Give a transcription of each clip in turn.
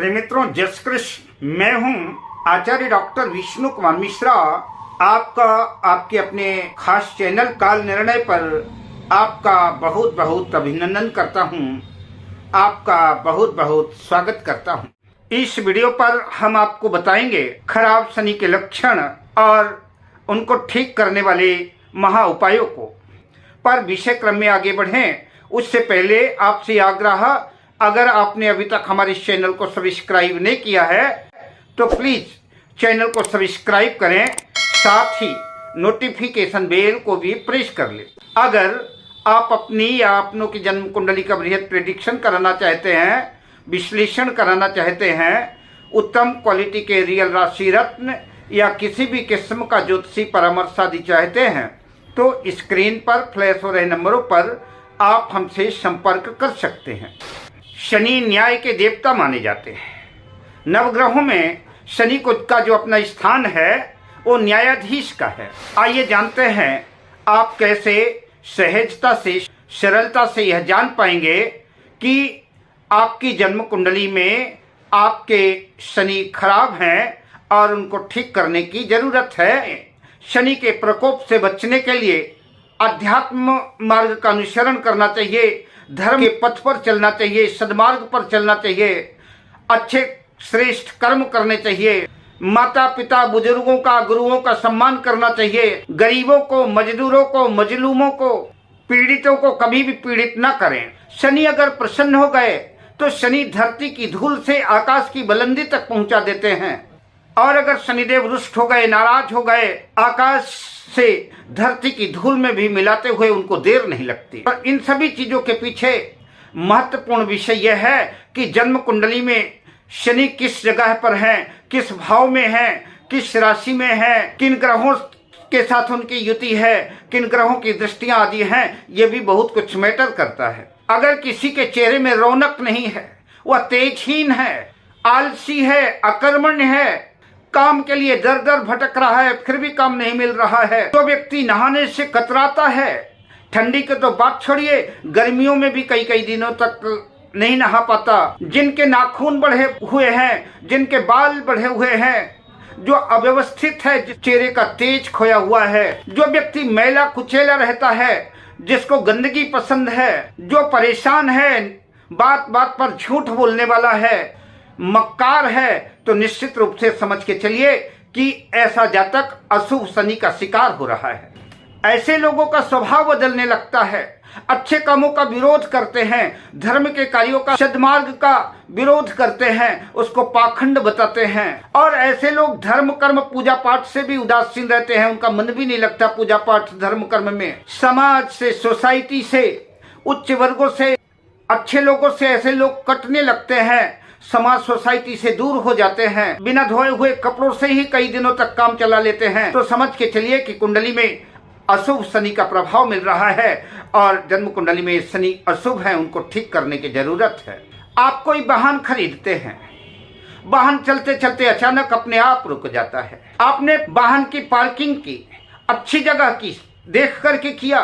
प्रिय मित्रों, जय श्री कृष्ण। मैं हूं आचार्य डॉक्टर विष्णु कुमार मिश्रा। आपका आपके अपने खास चैनल काल निर्णय पर आपका बहुत बहुत अभिनंदन करता हूं, आपका बहुत बहुत स्वागत करता हूं। इस वीडियो पर हम आपको बताएंगे खराब शनि के लक्षण और उनको ठीक करने वाले महा उपायों को। पर विषय क्रम में आगे बढ़ें उससे पहले आपसे आग्रह, अगर आपने अभी तक हमारे इस चैनल को सब्सक्राइब नहीं किया है तो प्लीज चैनल को सब्सक्राइब करें, साथ ही नोटिफिकेशन बेल को भी प्रेस कर लें। अगर आप अपनी या अपनों की जन्म कुंडली का बृहद प्रेडिक्शन कराना चाहते हैं, विश्लेषण कराना चाहते हैं, उत्तम क्वालिटी के रियल राशि रत्न या किसी भी किस्म का ज्योतिषी परामर्श आदि चाहते हैं तो स्क्रीन पर फ्लैश हो रहे नंबरों पर आप हमसे संपर्क कर सकते हैं। शनि न्याय के देवता माने जाते हैं। नवग्रहों में शनि को का जो अपना स्थान है वो न्यायाधीश का है। आइए जानते हैं आप कैसे सहजता से, सरलता से यह जान पाएंगे कि आपकी जन्म कुंडली में आपके शनि खराब हैं और उनको ठीक करने की जरूरत है। शनि के प्रकोप से बचने के लिए अध्यात्म मार्ग का अनुसरण करना चाहिए, धर्म के पथ पर चलना चाहिए, सद्मार्ग पर चलना चाहिए, अच्छे श्रेष्ठ कर्म करने चाहिए, माता पिता बुजुर्गों का, गुरुओं का सम्मान करना चाहिए, गरीबों को, मजदूरों को, मजलूमों को, पीड़ितों को कभी भी पीड़ित न करें। शनि अगर प्रसन्न हो गए तो शनि धरती की धूल से आकाश की बुलंदी तक पहुंचा देते हैं, और अगर शनिदेव रुष्ट हो गए, नाराज हो गए, आकाश से धरती की धूल में भी मिलाते हुए उनको देर नहीं लगती। पर इन सभी चीजों के पीछे महत्वपूर्ण विषय यह है कि जन्म कुंडली में शनि किस जगह पर है, किस भाव में है, किस राशि में है, किन ग्रहों के साथ उनकी युति है, किन ग्रहों की दृष्टियां आदि हैं, ये भी बहुत कुछ मैटर करता है। अगर किसी के चेहरे में रौनक नहीं है, वह तेजहीन है, आलसी है, अकर्मण्य है, काम के लिए दर दर भटक रहा है, फिर भी काम नहीं मिल रहा है, तो व्यक्ति नहाने से कतराता है, ठंडी की तो बात छोड़िए, गर्मियों में भी कई कई दिनों तक नहीं नहा पाता, जिनके नाखून बढ़े हुए हैं, जिनके बाल बढ़े हुए हैं, जो अव्यवस्थित है, चेहरे का तेज खोया हुआ है, जो व्यक्ति मैला कुचैला रहता है, जिसको गंदगी पसंद है, जो परेशान है, बात बात पर झूठ बोलने वाला है, मक्कार है, तो निश्चित रूप से समझ के चलिए कि ऐसा जातक अशुभ शनि का शिकार हो रहा है। ऐसे लोगों का स्वभाव बदलने लगता है, अच्छे कामों का विरोध करते हैं, धर्म के कार्यों का, सद्मार्ग का विरोध करते हैं, उसको पाखंड बताते हैं, और ऐसे लोग धर्म कर्म पूजा पाठ से भी उदासीन रहते हैं, उनका मन भी नहीं लगता पूजा पाठ धर्म कर्म में। समाज से, सोसाइटी से, उच्च वर्गों से, अच्छे लोगों से ऐसे लोग कटने लगते हैं, समाज सोसाइटी से दूर हो जाते हैं, बिना धोए हुए कपड़ों से ही कई दिनों तक काम चला लेते हैं। तो समझ के चलिए कि कुंडली में अशुभ शनि का प्रभाव मिल रहा है और जन्म कुंडली में शनि अशुभ है, उनको ठीक करने की जरूरत है। आप कोई वाहन खरीदते हैं, वाहन चलते चलते अचानक अपने आप रुक जाता है, आपने वाहन की पार्किंग की, अच्छी जगह की, देख करके किया,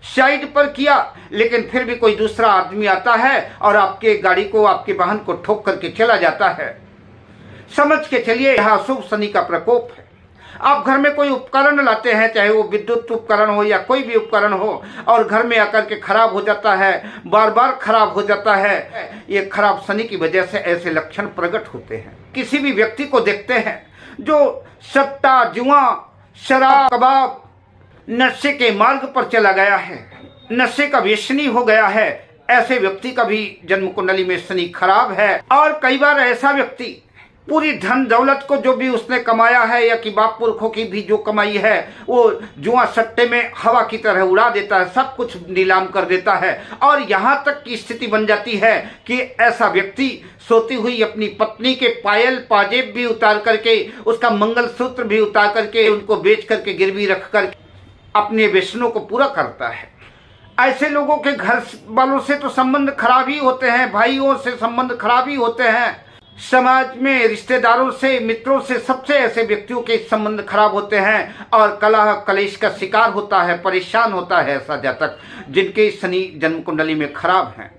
साइड पर किया, लेकिन फिर भी कोई दूसरा आदमी आता है और आपके गाड़ी को, आपके वाहन को ठोक करके चला जाता है। समझ के चलिए यह अशुभ शनि का प्रकोप है। आप घर में कोई उपकरण लाते हैं, चाहे वो विद्युत उपकरण हो या कोई भी उपकरण हो, और घर में आकर के खराब हो जाता है, बार बार खराब हो जाता है, ये खराब शनि की वजह से ऐसे लक्षण प्रकट होते हैं। किसी भी व्यक्ति को देखते हैं जो सट्टा, जुआ, शराब, कबाब, नशे के मार्ग पर चला गया है, नशे का व्यसनी हो गया है, ऐसे व्यक्ति का भी जन्म कुंडली में शनि खराब है। और कई बार ऐसा व्यक्ति पूरी धन दौलत को जो भी उसने कमाया है या कि बाप पुरखों की भी जो कमाई है वो जुआ सट्टे में हवा की तरह उड़ा देता है, सब कुछ नीलाम कर देता है, और यहाँ तक की स्थिति बन जाती है कि ऐसा व्यक्ति सोती हुई अपनी पत्नी के पायल पाजेब भी उतार करके, उसका मंगलसूत्र भी उतार करके, उनको बेच करके गिरवी रख कर अपने व्यसनों को पूरा करता है। ऐसे लोगों के घर वालों से तो संबंध खराब ही होते हैं, भाइयों से संबंध खराब ही होते हैं, समाज में रिश्तेदारों से, मित्रों से, सबसे ऐसे व्यक्तियों के संबंध खराब होते हैं और कलह कलेश का शिकार होता है, परेशान होता है ऐसा जातक जिनके शनि जन्म कुंडली में खराब हैं।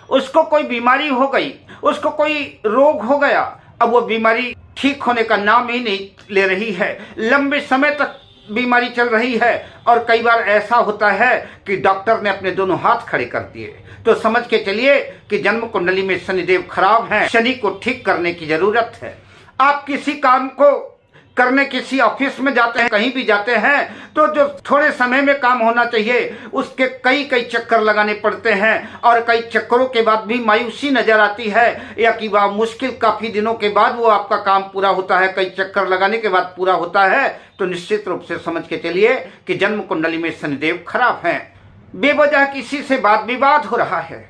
उसको कोई बीमारी हो गई, उसको कोई रोग हो गया, अब वो बीमारी ठीक होने का नाम ही नहीं ले रही है, लंबे समय तक बीमारी चल रही है और कई बार ऐसा होता है कि डॉक्टर ने अपने दोनों हाथ खड़े कर दिए। तो समझ के चलिए कि जन्म कुंडली में शनिदेव खराब हैं, शनि को ठीक करने की जरूरत है। आप किसी काम को करने किसी ऑफिस में जाते हैं, कहीं भी जाते हैं, तो जो थोड़े समय में काम होना चाहिए उसके कई कई चक्कर लगाने पड़ते हैं और कई चक्करों के बाद भी मायूसी नजर आती है या कि वह मुश्किल काफी दिनों के बाद वो आपका काम पूरा होता है, कई चक्कर लगाने के बाद पूरा होता है। तो निश्चित रूप से समझ के चलिए कि जन्म कुंडली में शनिदेव खराब हैं। बेवजह किसी से वाद विवाद हो रहा है,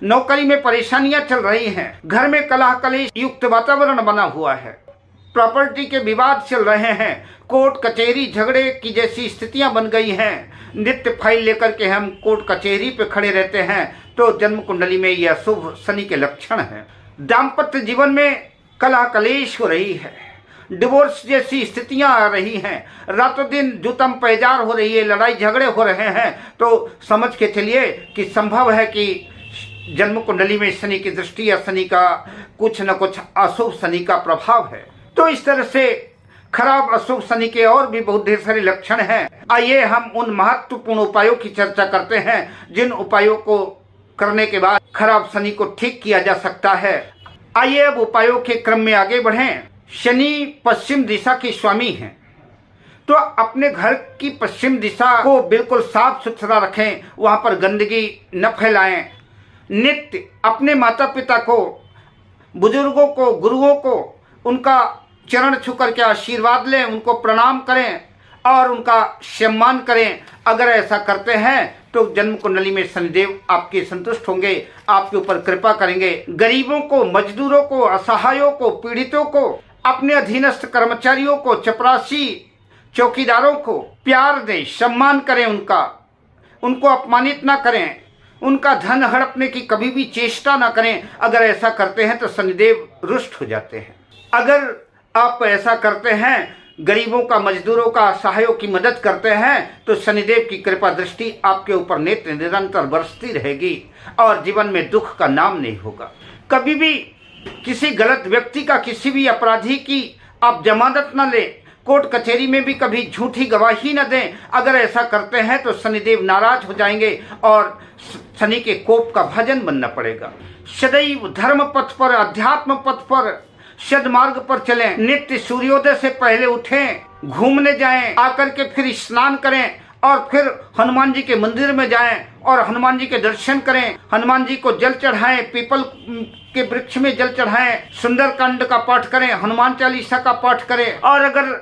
नौकरी में परेशानियां चल रही हैं, घर में कलह कलेश युक्त वातावरण बना हुआ है, प्रॉपर्टी के विवाद चल रहे हैं, कोर्ट कचहरी झगड़े की जैसी स्थितियां बन गई हैं, नित्य फाइल लेकर के हम कोर्ट कचहरी पे खड़े रहते हैं, तो जन्म कुंडली में यह शुभ शनि के लक्षण हैं। दाम्पत्य जीवन में कलह कलेश हो रही है, डिवोर्स जैसी स्थितियां आ रही हैं, रातों दिन जुतम पैजार हो रही है, लड़ाई झगड़े हो रहे हैं, तो समझ के चलिए कि संभव है कि जन्म कुंडली में शनि की दृष्टि या शनि का कुछ न कुछ अशुभ शनि का प्रभाव है। तो इस तरह से खराब अशुभ शनि के और भी बहुत ढेर सारे लक्षण हैं। आइए हम उन महत्वपूर्ण उपायों की चर्चा करते हैं जिन उपायों को करने के बाद खराब शनि को ठीक किया जा सकता है। आइए अब उपायों के क्रम में आगे बढ़ें। शनि पश्चिम दिशा के स्वामी हैं, तो अपने घर की पश्चिम दिशा को बिल्कुल साफ सुथरा रखें, वहां पर गंदगी न फैलाएं। नित्य अपने माता पिता को, बुजुर्गों को, गुरुओं को उनका चरण छू करके आशीर्वाद लें, उनको प्रणाम करें और उनका सम्मान करें। अगर ऐसा करते हैं तो जन्म कुंडली में शनिदेव आपके संतुष्ट होंगे, आपके ऊपर कृपा करेंगे। गरीबों को, मजदूरों को, असहायों को, पीड़ितों को, अपने अधीनस्थ कर्मचारियों को, चपरासी चौकीदारों को प्यार दें, सम्मान करें, उनको अपमानित ना करें, उनका धन हड़पने की कभी भी चेष्टा ना करें। अगर ऐसा करते हैं तो शनिदेव रुष्ट हो जाते हैं। अगर आप ऐसा करते हैं, गरीबों का, मजदूरों का, असहायों की मदद करते हैं, तो शनिदेव की कृपा दृष्टि आपके ऊपर निरंतर बरसती रहेगी और जीवन में दुख का नाम नहीं होगा। कभी भी किसी गलत व्यक्ति का, किसी भी अपराधी की आप जमानत न लें, कोर्ट कचहरी में भी कभी झूठी गवाही न दें। अगर ऐसा करते हैं तो शनिदेव नाराज हो जाएंगे और शनि के कोप का भाजन बनना पड़ेगा। सदैव धर्म पथ पर, अध्यात्म पथ पर, सद्मार्ग पर चलें। नित्य सूर्योदय से पहले उठें, घूमने जाएं, आकर के फिर स्नान करें और फिर हनुमान जी के मंदिर में जाएं और हनुमान जी के दर्शन करें, हनुमान जी को जल चढ़ाएं, पीपल के वृक्ष में जल चढ़ाएं, सुंदरकांड का पाठ करें, हनुमान चालीसा का पाठ करें। और अगर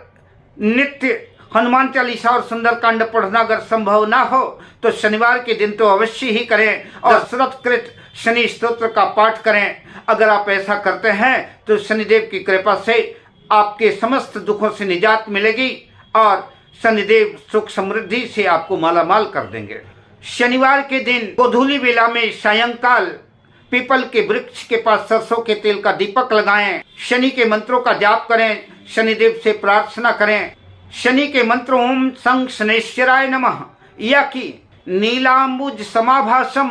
नित्य हनुमान चालीसा और सुंदरकांड पढ़ना अगर संभव ना हो तो शनिवार के दिन तो अवश्य ही करें और दशरथकृत शनि स्तोत्र का पाठ करें। अगर आप ऐसा करते हैं तो शनिदेव की कृपा से आपके समस्त दुखों से निजात मिलेगी और शनिदेव सुख समृद्धि से आपको मालामाल कर देंगे। शनिवार के दिन गोधूली बेला में सायंकाल पीपल के वृक्ष के पास सरसों के तेल का दीपक लगाएं, शनि के मंत्रों का जाप करें, शनिदेव से प्रार्थना करें। शनि के मंत्र ओम सं शनैश्चराय नमः या कि नीलांबुज समाभासम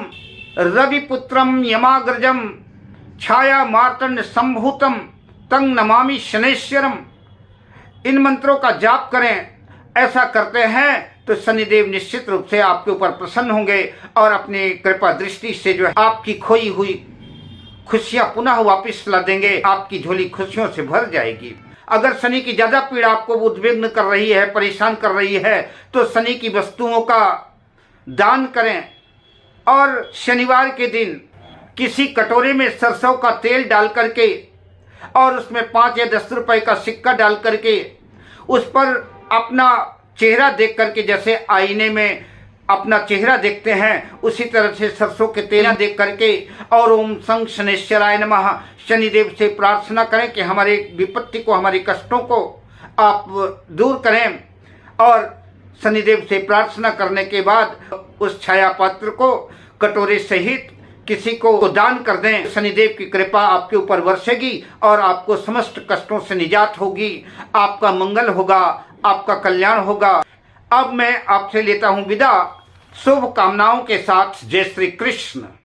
रविपुत्रम यमाग्रजम छाया मार्तंड संभूतम तंग नमामि शनैश्वरम, इन मंत्रों का जाप करें। ऐसा करते हैं तो शनिदेव निश्चित रूप से आपके ऊपर प्रसन्न होंगे और अपनी कृपा दृष्टि से जो है आपकी खोई हुई खुशियां पुनः वापस ला देंगे, आपकी झोली खुशियों से भर जाएगी। अगर शनि की ज्यादा पीड़ा आपको उद्विग्न कर रही है, परेशान कर रही है, तो शनि की वस्तुओं का दान करें और शनिवार के दिन किसी कटोरे में सरसों का तेल डाल करके और उसमें 5 या 10 रुपए का सिक्का डाल करके उस पर अपना चेहरा देख करके, जैसे आईने में अपना चेहरा देखते हैं उसी तरह से सरसों के तेल देख करके और ओम सं शनैश्चराय नमः शनिदेव से प्रार्थना करें कि हमारे विपत्ति को, हमारे कष्टों को आप दूर करें। और शनिदेव से प्रार्थना करने के बाद उस छाया पात्र को कटोरे सहित किसी को दान कर दें। शनिदेव की कृपा आपके ऊपर वर्षेगी और आपको समस्त कष्टों से निजात होगी, आपका मंगल होगा, आपका कल्याण होगा। अब मैं आपसे लेता हूं विदा, शुभ कामनाओं के साथ। जय श्री कृष्ण।